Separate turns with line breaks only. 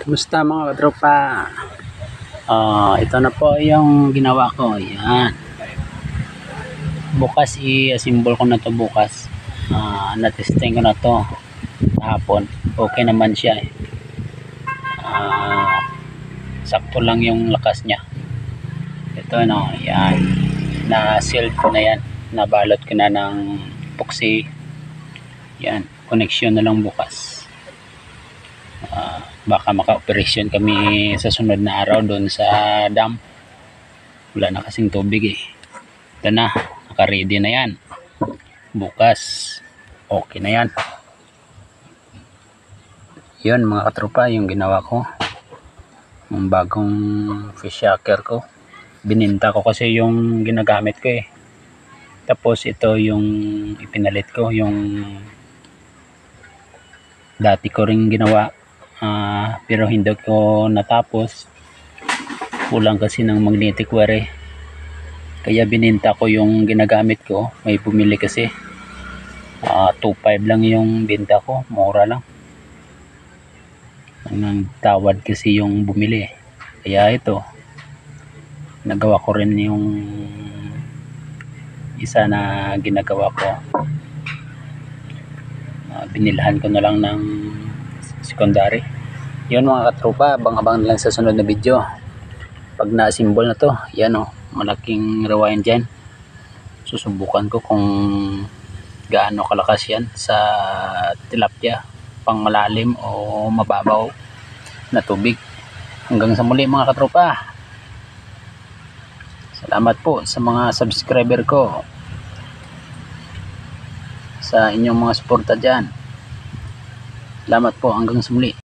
Kumusta mga katropa? Ito na po yung ginawa ko. Yan. Bukas i-assemble ko na to bukas. Na-testing ko na to hapon. Okay naman siya eh. Sakto lang yung lakas niya. Ito no, yan. Na-sealed ko na yan. Nabalot ko na ng epoxy. Yan. Connection na lang bukas. Baka maka-operasyon kami sa sunod na araw doon sa dam. Wala na kasing tubig eh. Ito na, naka-ready na yan. Bukas okay na yan. Yun mga katropa, yung ginawa ko, yung bagong fish shaker ko. Bininta ko kasi yung ginagamit ko eh. Tapos ito yung ipinalit ko, yung dati ko ring ginawa. Pero hindi ko natapos, kulang kasi ng magnetic wire eh. Kaya bininta ko yung ginagamit ko. May bumili kasi 2.5 lang yung binta ko, mura lang. Ang tawad kasi yung bumili eh. Kaya ito, nagawa ko rin yung isa na ginagawa ko. Binilhan ko na lang ng secondary. Yun mga katropa, abang-abang lang sa sunod na video. Pag na-assemble na to, yan o, malaking rewind dyan. Susubukan ko kung gaano kalakas yan sa tilapia, pang malalim o mababaw na tubig. Hanggang sa muli mga katropa. Salamat po sa mga subscriber ko, sa inyong mga suporta dyan. Salamat po, hanggang sa muli.